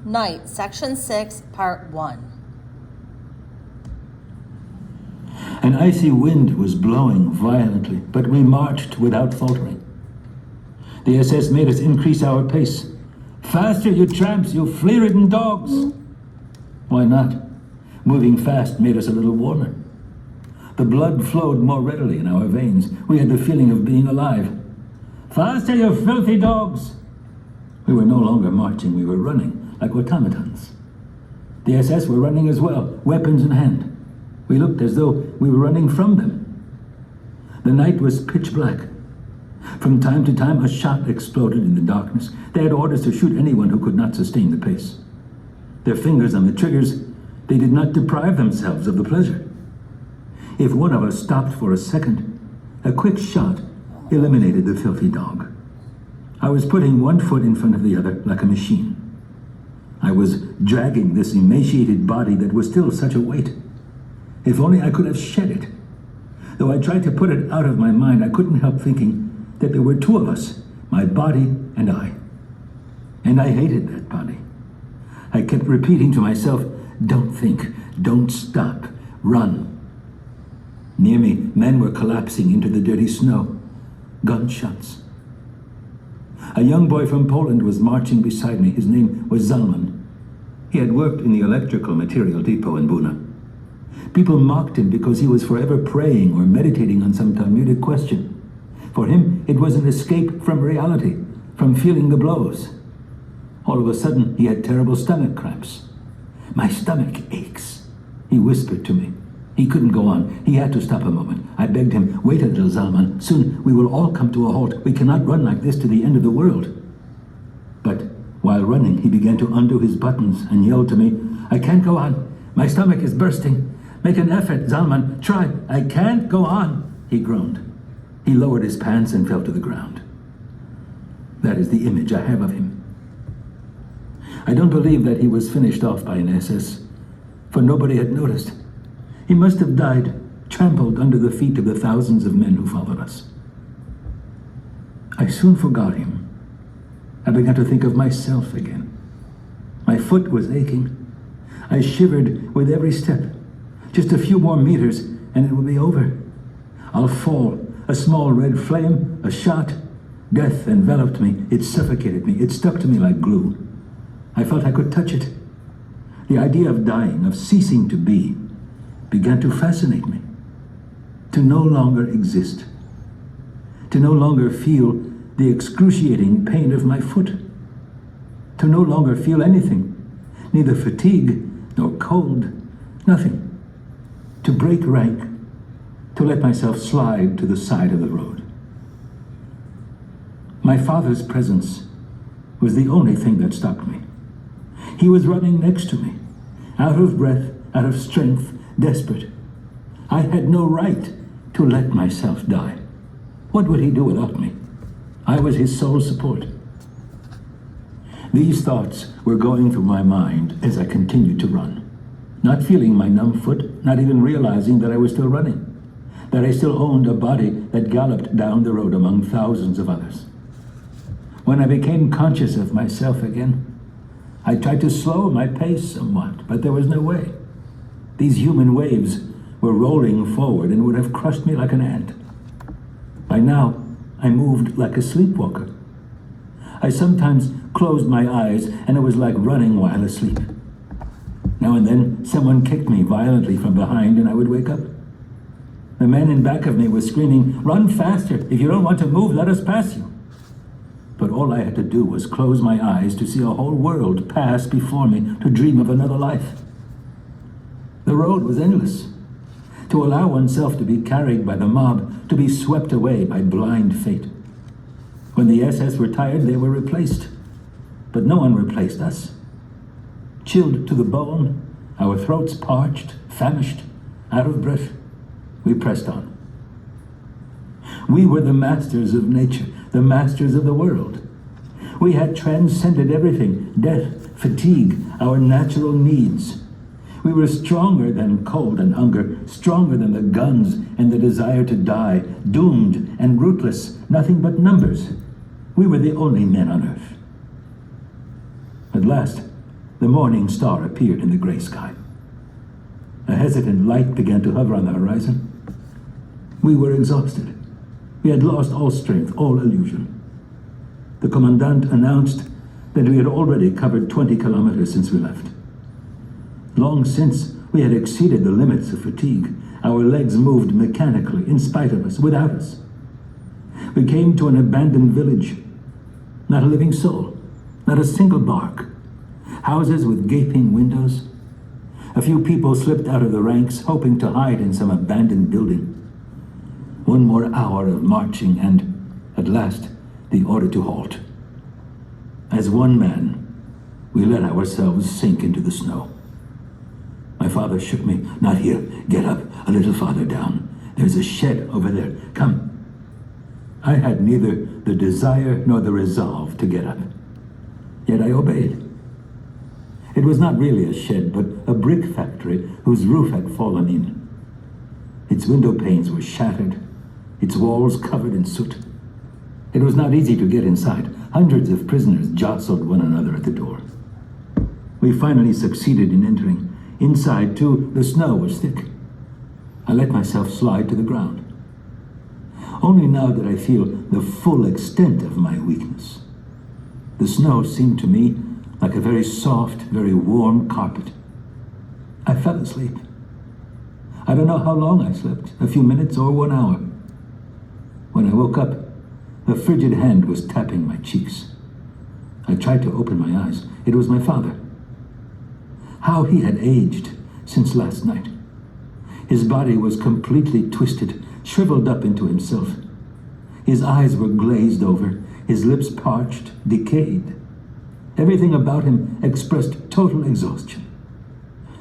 Night, Section 6, Part 1. An icy wind was blowing violently, but we marched without faltering. The SS made us increase our pace. Faster, you tramps, you flea-ridden dogs! Why not? Moving fast made us a little warmer. The blood flowed more readily in our veins. We had the feeling of being alive. Faster, you filthy dogs! We were no longer marching, we were running, like automatons. The SS were running as well, weapons in hand. We looked as though we were running from them. The night was pitch black. From time to time, a shot exploded in the darkness. They had orders to shoot anyone who could not sustain the pace. Their fingers on the triggers, they did not deprive themselves of the pleasure. If one of us stopped for a second, a quick shot eliminated the filthy dog. I was putting one foot in front of the other like a machine. I was dragging this emaciated body that was still such a weight. If only I could have shed it. Though I tried to put it out of my mind, I couldn't help thinking that there were two of us, my body and I. And I hated that body. I kept repeating to myself, don't think, don't stop, run. Near me, men were collapsing into the dirty snow. Gunshots. A young boy from Poland was marching beside me. His name was Zalman. He had worked in the electrical material depot in Buna. People mocked him because he was forever praying or meditating on some Talmudic question. For him, it was an escape from reality, from feeling the blows. All of a sudden, he had terrible stomach cramps. My stomach aches, he whispered to me. He couldn't go on. He had to stop a moment. I begged him, wait a little, Zalman. Soon we will all come to a halt. We cannot run like this to the end of the world. But while running, he began to undo his buttons and yelled to me, I can't go on. My stomach is bursting. Make an effort, Zalman. Try. I can't go on, he groaned. He lowered his pants and fell to the ground. That is the image I have of him. I don't believe that he was finished off by an SS, for nobody had noticed. He must have died, trampled under the feet of the thousands of men who followed us. I soon forgot him. I began to think of myself again. My foot was aching. I shivered with every step. Just a few more meters and it will be over. I'll fall. A small red flame, a shot. Death enveloped me. It suffocated me. It stuck to me like glue. I felt I could touch it. The idea of dying, of ceasing to be, began to fascinate me. To no longer exist. To no longer feel the excruciating pain of my foot. To no longer feel anything. Neither fatigue nor cold. Nothing. To break rank. To let myself slide to the side of the road. My father's presence was the only thing that stopped me. He was running next to me, out of breath, out of strength, desperate. I had no right to let myself die. What would he do without me? I was his sole support. These thoughts were going through my mind as I continued to run, not feeling my numb foot, not even realizing that I was still running, that I still owned a body that galloped down the road among thousands of others. When I became conscious of myself again, I tried to slow my pace somewhat, but there was no way. These human waves were rolling forward and would have crushed me like an ant. By now, I moved like a sleepwalker. I sometimes closed my eyes and it was like running while asleep. Now and then, someone kicked me violently from behind and I would wake up. The man in back of me was screaming, "Run faster! If you don't want to move, let us pass you." But all I had to do was close my eyes to see a whole world pass before me, to dream of another life. The road was endless. To allow oneself to be carried by the mob, to be swept away by blind fate. When the SS were tired, they were replaced. But no one replaced us. Chilled to the bone, our throats parched, famished, out of breath, we pressed on. We were the masters of nature, the masters of the world. We had transcended everything, death, fatigue, our natural needs. We were stronger than cold and hunger, stronger than the guns and the desire to die, doomed and ruthless, nothing but numbers. We were the only men on earth. At last, the morning star appeared in the gray sky. A hesitant light began to hover on the horizon. We were exhausted. We had lost all strength, all illusion. The commandant announced that we had already covered 20 kilometers since we left. Long since, we had exceeded the limits of fatigue. Our legs moved mechanically, in spite of us, without us. We came to an abandoned village. Not a living soul, not a single bark. Houses with gaping windows. A few people slipped out of the ranks, hoping to hide in some abandoned building. One more hour of marching and, at last, the order to halt. As one man, we let ourselves sink into the snow. My father shook me. "Not here. Get up. A little farther down. There's a shed over there. Come." I had neither the desire nor the resolve to get up. Yet I obeyed. It was not really a shed, but a brick factory whose roof had fallen in. Its window panes were shattered, its walls covered in soot. It was not easy to get inside. Hundreds of prisoners jostled one another at the door. We finally succeeded in entering. Inside, too, the snow was thick. I let myself slide to the ground. Only now did I feel the full extent of my weakness. The snow seemed to me like a very soft, very warm carpet. I fell asleep. I don't know how long I slept, a few minutes or 1 hour. When I woke up, a frigid hand was tapping my cheeks. I tried to open my eyes. It was my father. How he had aged since last night. His body was completely twisted, shriveled up into himself. His eyes were glazed over, his lips parched, decayed. Everything about him expressed total exhaustion.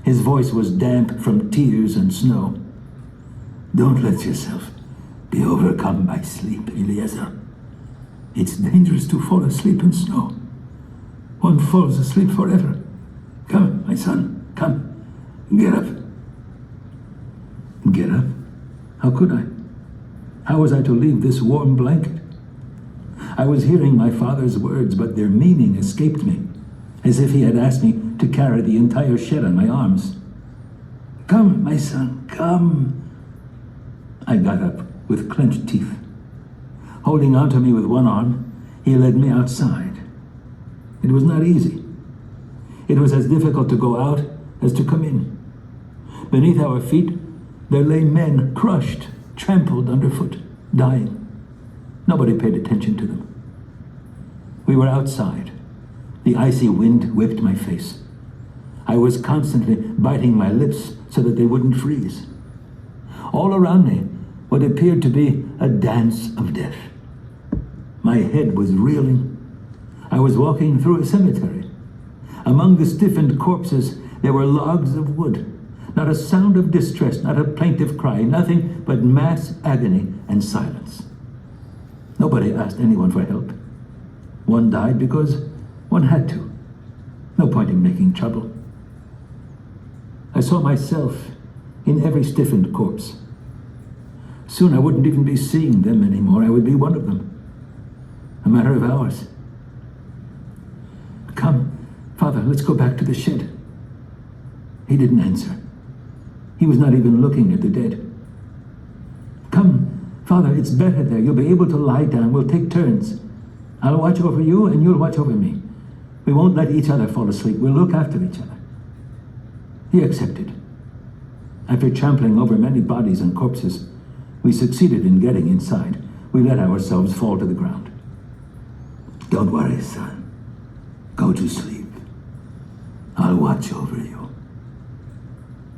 His voice was damp from tears and snow. "Don't let yourself be overcome by sleep, Eliezer. It's dangerous to fall asleep in snow. One falls asleep forever. Come, my son, come. Get up." Get up? How could I? How was I to leave this warm blanket? I was hearing my father's words, but their meaning escaped me, as if he had asked me to carry the entire shed on my arms. "Come, my son, come." I got up with clenched teeth. Holding onto me with one arm, he led me outside. It was not easy. It was as difficult to go out as to come in. Beneath our feet, there lay men crushed, trampled underfoot, dying. Nobody paid attention to them. We were outside. The icy wind whipped my face. I was constantly biting my lips so that they wouldn't freeze. All around me, what appeared to be a dance of death. My head was reeling. I was walking through a cemetery. Among the stiffened corpses, there were logs of wood. Not a sound of distress, not a plaintive cry, nothing but mass agony and silence. Nobody asked anyone for help. One died because one had to. No point in making trouble. I saw myself in every stiffened corpse. Soon I wouldn't even be seeing them anymore. I would be one of them. A matter of hours. "Come, Father, let's go back to the shed." He didn't answer. He was not even looking at the dead. "Come, Father, it's better there. You'll be able to lie down. We'll take turns. I'll watch over you and you'll watch over me. We won't let each other fall asleep. We'll look after each other." He accepted. After trampling over many bodies and corpses, we succeeded in getting inside. We let ourselves fall to the ground. "Don't worry, son. Go to sleep. I'll watch over you."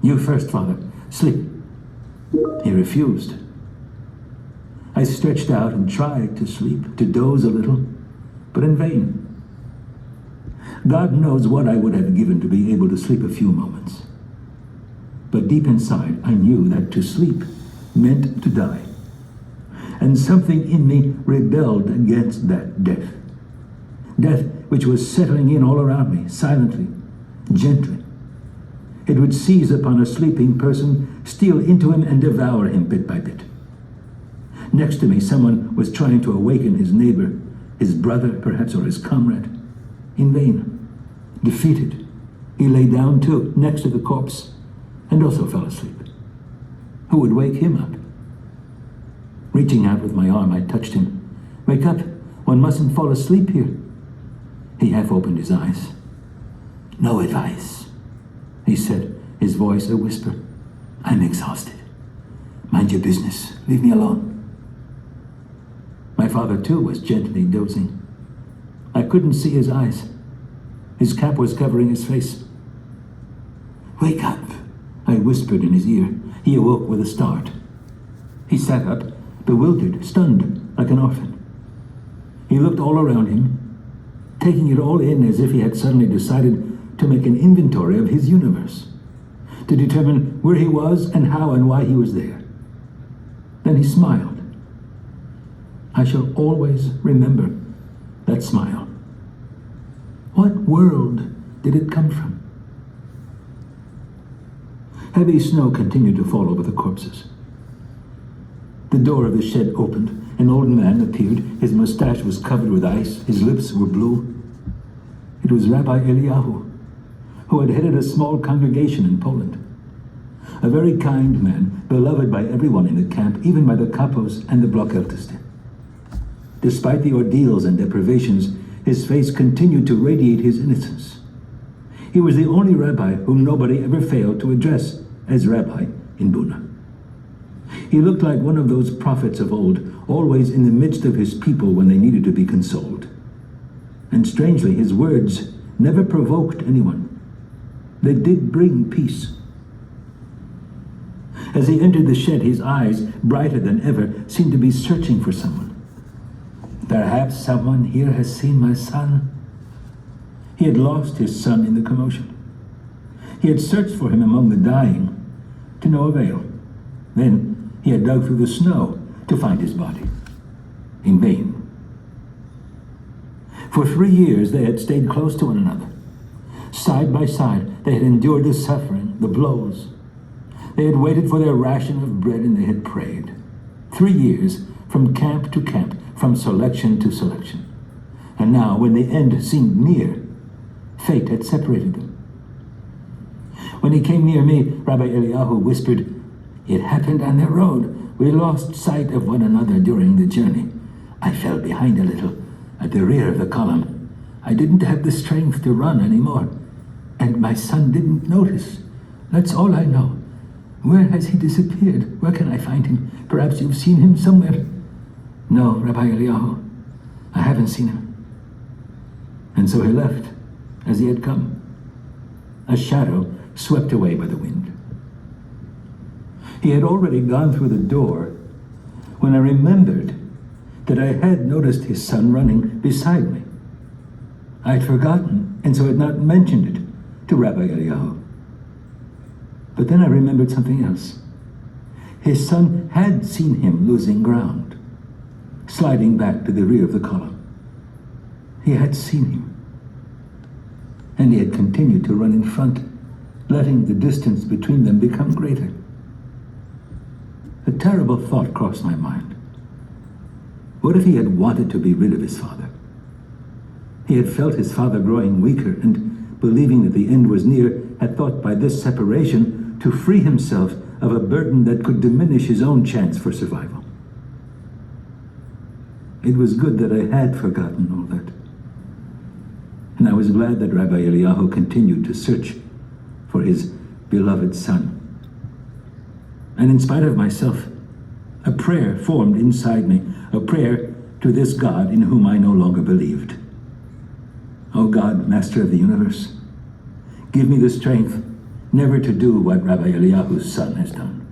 "You first, Father. Sleep." He refused. I stretched out and tried to sleep, to doze a little, but in vain. God knows what I would have given to be able to sleep a few moments. But deep inside, I knew that to sleep meant to die. And something in me rebelled against that death. Death which was settling in all around me, silently, gently. It would seize upon a sleeping person, steal into him, and devour him bit by bit. Next to me, someone was trying to awaken his neighbor, his brother, perhaps, or his comrade. In vain. Defeated. He lay down too, next to the corpse, and also fell asleep. Who would wake him up? Reaching out with my arm, I touched him. Wake up, one mustn't fall asleep here. He half opened his eyes. No advice, he said, his voice a whisper. I'm exhausted. Mind your business, leave me alone. My father too was gently dozing. I couldn't see his eyes. His cap was covering his face. Wake up, I whispered in his ear. He awoke with a start. He sat up, bewildered, stunned, like an orphan. He looked all around him, taking it all in as if he had suddenly decided to make an inventory of his universe, to determine where he was and how and why he was there. Then he smiled. I shall always remember that smile. What world did it come from? Heavy snow continued to fall over the corpses. The door of the shed opened. An old man appeared. His mustache was covered with ice. His lips were blue. It was Rabbi Eliyahu, who had headed a small congregation in Poland. A very kind man, beloved by everyone in the camp, even by the kapos and the Blockälteste. Despite the ordeals and deprivations, his face continued to radiate his innocence. He was the only rabbi whom nobody ever failed to address as rabbi in Buna. He looked like one of those prophets of old, always in the midst of his people when they needed to be consoled. And strangely, his words never provoked anyone. They did bring peace. As he entered the shed, his eyes, brighter than ever, seemed to be searching for someone. Perhaps someone here has seen my son. He had lost his son in the commotion. He had searched for him among the dying, to no avail. Then he had dug through the snow to find his body. In vain. For 3 years they had stayed close to one another. Side by side, they had endured the suffering, the blows. They had waited for their ration of bread and they had prayed. 3 years, from camp to camp, from selection to selection. And now, when the end seemed near, fate had separated them. When he came near me, Rabbi Eliyahu whispered, "It happened on the road. We lost sight of one another during the journey. I fell behind a little, at the rear of the column. I didn't have the strength to run anymore. And my son didn't notice. That's all I know. Where has he disappeared? Where can I find him? Perhaps you've seen him somewhere." "No, Rabbi Eliyahu, I haven't seen him." And so he left, as he had come, a shadow swept away by the wind. He had already gone through the door when I remembered that I had noticed his son running beside me. I had forgotten, and so had not mentioned it to Rabbi Eliyahu. But then I remembered something else. His son had seen him losing ground, sliding back to the rear of the column. He had seen him. And he had continued to run in front, letting the distance between them become greater. A terrible thought crossed my mind. What if he had wanted to be rid of his father? He had felt his father growing weaker and, believing that the end was near, had thought by this separation to free himself of a burden that could diminish his own chance for survival. It was good that I had forgotten all that. And I was glad that Rabbi Eliyahu continued to search for his beloved son. And in spite of myself, a prayer formed inside me, a prayer to this God in whom I no longer believed. O God, Master of the universe, give me the strength never to do what Rabbi Eliyahu's son has done.